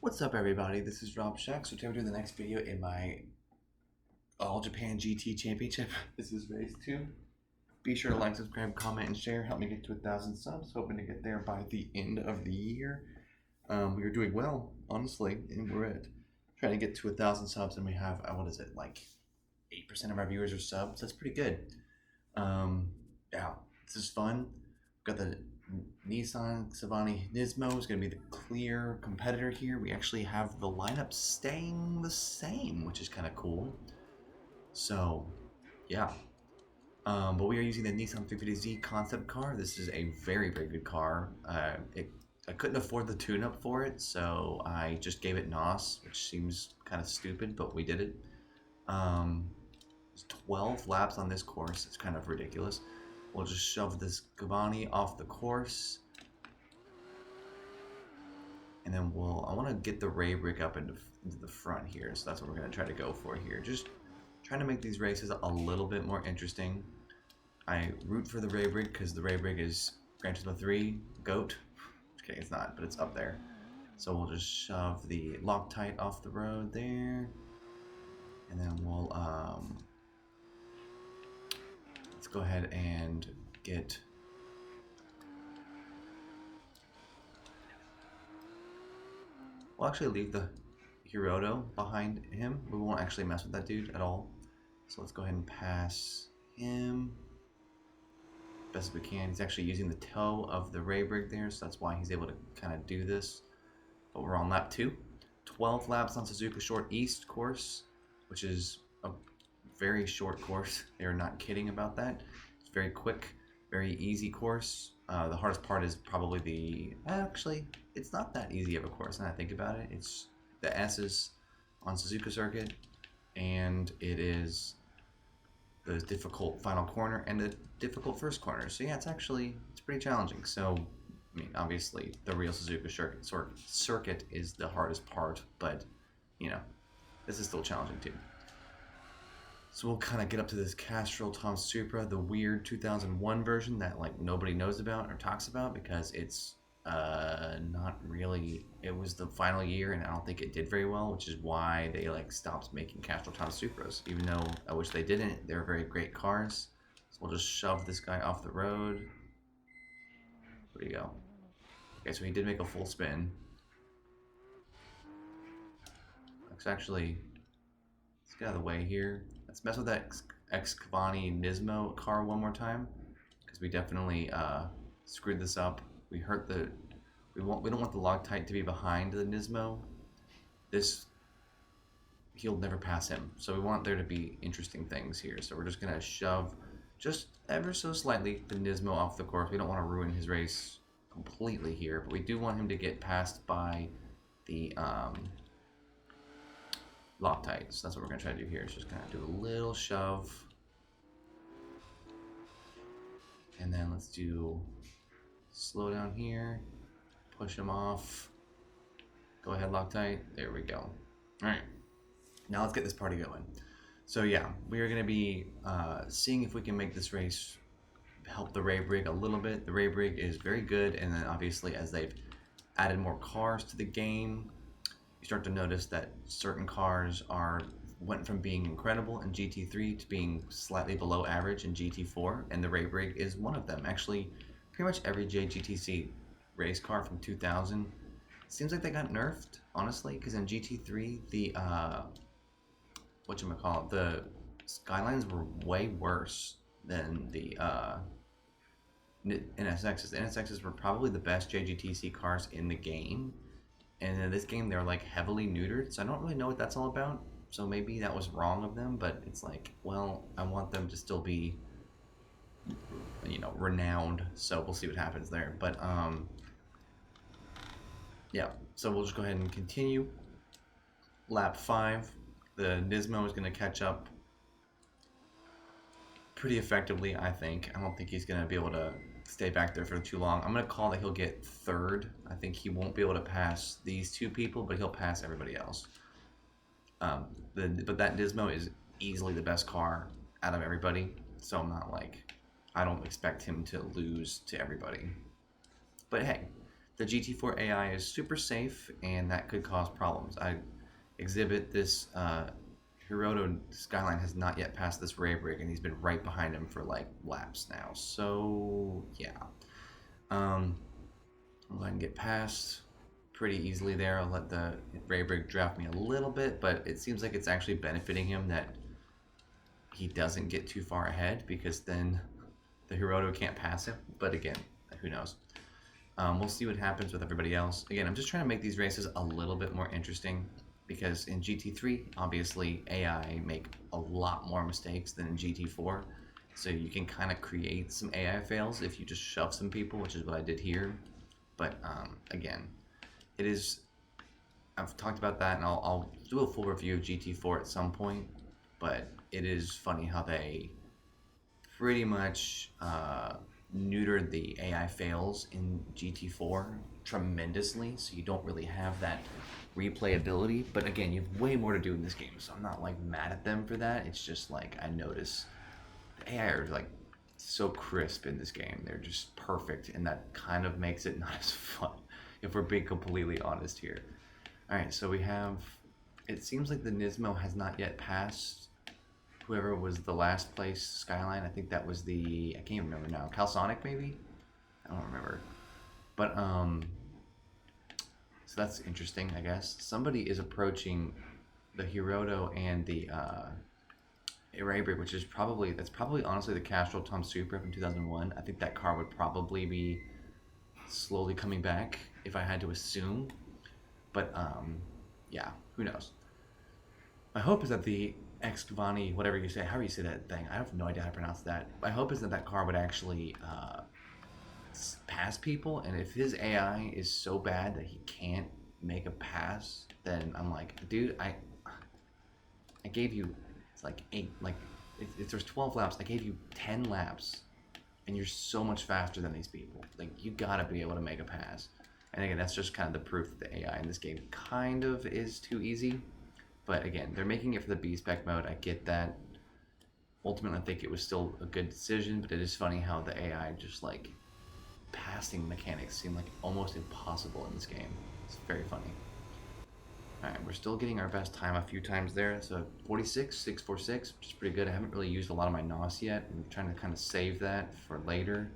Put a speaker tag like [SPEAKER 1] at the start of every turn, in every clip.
[SPEAKER 1] What's up, everybody? This is Rob Shack. So today we're doing the next video in my All Japan GT Championship. This is race 2. Be sure to like, subscribe, comment, and share. Help me get to 1,000 subs. Hoping to get there by the end of the year. We are doing well, honestly, and we're at trying to get to 1,000 subs, and we have what is it, like 8% of our viewers are subs. That's pretty good. Yeah, this is fun. We've got the Nissan Savani Nismo is going to be the clear competitor here. We actually have the lineup staying the same, which is kind of cool. So, yeah. But we are using the Nissan 350Z concept car. This is a very, very good car. I couldn't afford the tune-up for it, so I just gave it NOS, which seems kind of stupid, but we did it. 12 laps on this course. It's kind of ridiculous. We'll just shove this Cavani off the course. And then I want to get the Ray Brick up into the front here. So that's what we're going to try to go for here. Just trying to make these races a little bit more interesting. I root for the Ray Brick because the Ray Brick is Gran Turismo 3 GOAT. Just kidding, it's not, but it's up there. So we'll just shove the Loctite off the road there. And then we'll let's go ahead and get we'll actually leave the Hiroto behind him. We won't actually mess with that dude at all. So let's go ahead and pass him best as we can. He's actually using the toe of the Ray Brig there, so that's why he's able to kind of do this. But we're on lap 2. 12 laps on Suzuka Short East course, which is a very short course. They're not kidding about that. It's very quick, very easy course. The hardest part is probably actually, it's not that easy of a course now I think about it. It's the S's on Suzuka circuit, and it is the difficult final corner and the difficult first corner. So yeah, it's pretty challenging. So, I mean, obviously the real Suzuka circuit is the hardest part, but you know, this is still challenging too. So we'll kind of get up to this Castrol Tom Supra, the weird 2001 version that like nobody knows about or talks about because it's not really, it was the final year and I don't think it did very well, which is why they like stopped making Castrol Tom Supras, even though I wish they didn't. They're very great cars. So we'll just shove this guy off the road. There you go. Okay, so he did make a full spin. Let's actually, let's get out of the way here. Let's mess with that Cavani Nismo car one more time, because we definitely screwed this up. We hurt we don't want the Loctite to be behind the Nismo. He'll never pass him. So we want there to be interesting things here. So we're just gonna shove just ever so slightly the Nismo off the course. We don't want to ruin his race completely here, but we do want him to get passed by the Loctite. So that's what we're gonna try to do here. Is just kind of do a little shove, and then let's do slow down here, push him off. Go ahead, Loctite. There we go. All right, now let's get this party going. So yeah, we are gonna be seeing if we can make this race help the Ray Brig a little bit. The Ray Brig is very good, and then obviously as they've added more cars to the game, you start to notice that certain cars went from being incredible in GT3 to being slightly below average in GT4, and the Ray Brig is one of them. Actually, pretty much every JGTC race car from 2000 seems like they got nerfed, honestly, because in GT3 the the Skylines were way worse than the NSXs. The NSXs were probably the best JGTC cars in the game. And in this game, they're like heavily neutered, so I don't really know what that's all about. So maybe that was wrong of them, but it's like, well, I want them to still be, you know, renowned. So we'll see what happens there. But yeah. So we'll just go ahead and continue. Lap 5, the Nismo is going to catch up pretty effectively, I think. I don't think he's going to be able to stay back there for too long. I'm going to call that he'll get third. I think he won't be able to pass these two people, but he'll pass everybody else. But that Nismo is easily the best car out of everybody, so I'm not like, I don't expect him to lose to everybody. But hey, the GT4 AI is super safe, and that could cause problems. I exhibit this Hiroto Skyline has not yet passed this Ray Brig, and he's been right behind him for like laps now. So yeah, I'll go ahead and get past pretty easily there. I'll let the Ray Brig draft me a little bit, but it seems like it's actually benefiting him that he doesn't get too far ahead, because then the Hiroto can't pass him. But again, who knows? We'll see what happens with everybody else. Again, I'm just trying to make these races a little bit more interesting, because in GT3, obviously, AI make a lot more mistakes than in GT4. So you can kind of create some AI fails if you just shove some people, which is what I did here. But again, it is... I've talked about that, and I'll do a full review of GT4 at some point. But it is funny how they pretty much neutered the AI fails in GT4 tremendously, so you don't really have that replayability. But again, you have way more to do in this game, so I'm not like mad at them for that. It's just like I notice the AI are like so crisp in this game. They're just perfect, and that kind of makes it not as fun, if we're being completely honest here. Alright, so we have... It seems like the Nismo has not yet passed whoever was the last place Skyline. I think that was the... I can't remember now. Calsonic, maybe? I don't remember. But, so that's interesting, I guess. Somebody is approaching the Hiroto and the, Arabic, which is probably... That's probably, honestly, the Castrol Tom Supra from 2001. I think that car would probably be slowly coming back, if I had to assume. But, yeah, who knows? My hope is that the Excavani, whatever you say, however you say that thing, I have no idea how to pronounce that. My hope is that that car would actually pass people, and if his AI is so bad that he can't make a pass, then I'm like, dude, I gave you, it's like 8, like, if there's 12 laps, I gave you 10 laps, and you're so much faster than these people. Like, you gotta be able to make a pass. And again, that's just kind of the proof that the AI in this game kind of is too easy. But again, they're making it for the B-Spec mode. I get that. Ultimately, I think it was still a good decision, but it is funny how the AI just, like, passing mechanics seem like almost impossible in this game. It's very funny. Alright, we're still getting our best time a few times there. It's a 46.646, which is pretty good. I haven't really used a lot of my NOS yet. I'm trying to kind of save that for later.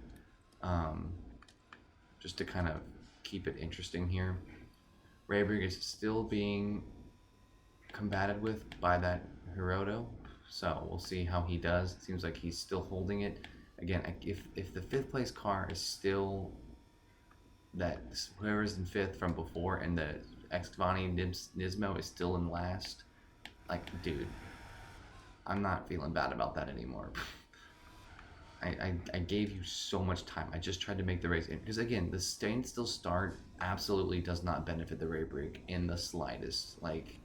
[SPEAKER 1] Just to kind of keep it interesting here. Rayberg is still being combated with by that Hiroto, so we'll see how he does. It seems like he's still holding it. Again, if the 5th place car is still that whoever's in 5th from before, and the Excavani Nismo is still in last, like, dude, I'm not feeling bad about that anymore. I gave you so much time. I just tried to make the race, because again, the standstill start absolutely does not benefit the Raybrick in the slightest, like,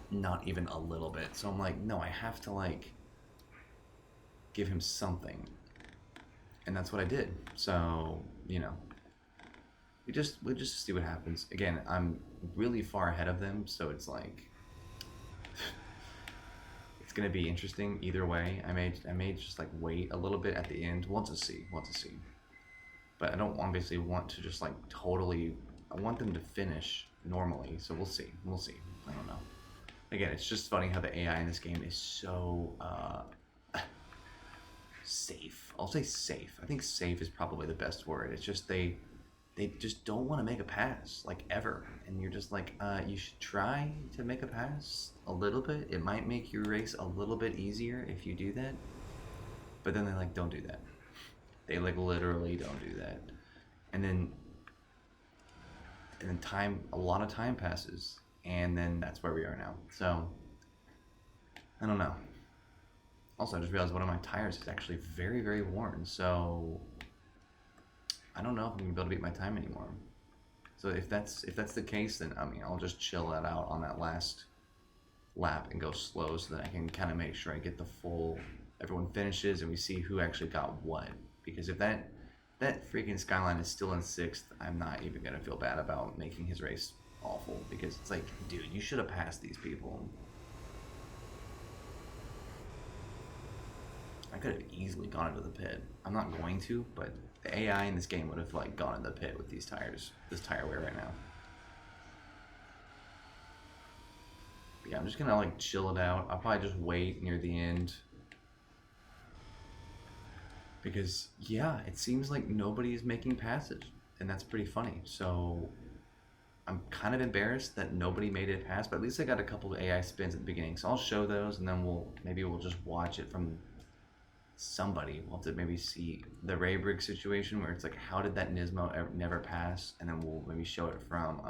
[SPEAKER 1] not even a little bit. So I'm like, no, I have to, like, give him something, and that's what I did. So, you know, we just see what happens. Again, I'm really far ahead of them, so it's like it's gonna be interesting either way. I may just like wait a little bit at the end. We'll have to see. But I don't obviously want to just like totally. I want them to finish normally. So we'll see. I don't know. Again, it's just funny how the AI in this game is so safe. I'll say safe. I think safe is probably the best word. It's just they just don't want to make a pass, like, ever. And you're just like, you should try to make a pass a little bit. It might make your race a little bit easier if you do that. But then they, like, don't do that. They, like, literally don't do that. And then a lot of time passes. And then that's where we are now. So, I don't know. Also, I just realized one of my tires is actually very, very worn. So, I don't know if I'm gonna be able to beat my time anymore. So if that's the case, then I mean, I'll just chill that out on that last lap and go slow, so that I can kind of make sure I get the full. Everyone finishes and we see who actually got what. Because if that freaking Skyline is still in 6th, I'm not even gonna feel bad about making his race awful, because it's like, dude, you should have passed these people. I could have easily gone into the pit. I'm not going to, but The AI in this game would have like gone in the pit with these tires, this tire wear right now. But yeah, I'm just gonna like chill it out. I'll probably just wait near the end because yeah, it seems like nobody is making passes, and that's pretty funny. So I'm kind of embarrassed that nobody made it past, but at least I got a couple of AI spins at the beginning. So I'll show those, and then we'll just watch it from somebody. We'll have to maybe see the Raybrig situation where it's like, how did that Nismo never pass? And then we'll maybe show it from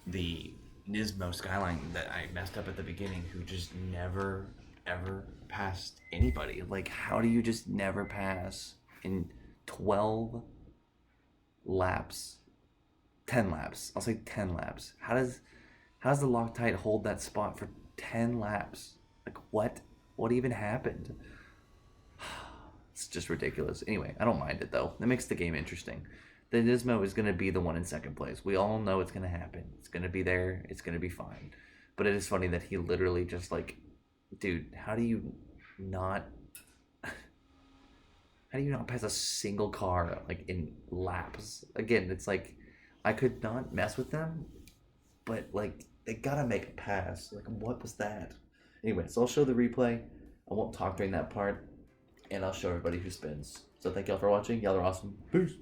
[SPEAKER 1] the Nismo Skyline that I messed up at the beginning, who just never ever passed anybody. Like, how do you just never pass in 12 laps? 10 laps. I'll say 10 laps. How does the Loctite hold that spot for 10 laps? Like, what even happened? It's just ridiculous. Anyway, I don't mind it though. It makes the game interesting. The Nismo is going to be the one in second place. We all know it's going to happen. It's going to be there. It's going to be fine. But it is funny that he literally just like, dude, how do you not pass a single car like in laps? Again, it's like I could not mess with them, but like they gotta make a pass. Like, what was that? Anyway, so I'll show the replay. I won't talk during that part, and I'll show everybody who spins. So thank y'all for watching. Y'all are awesome. Peace.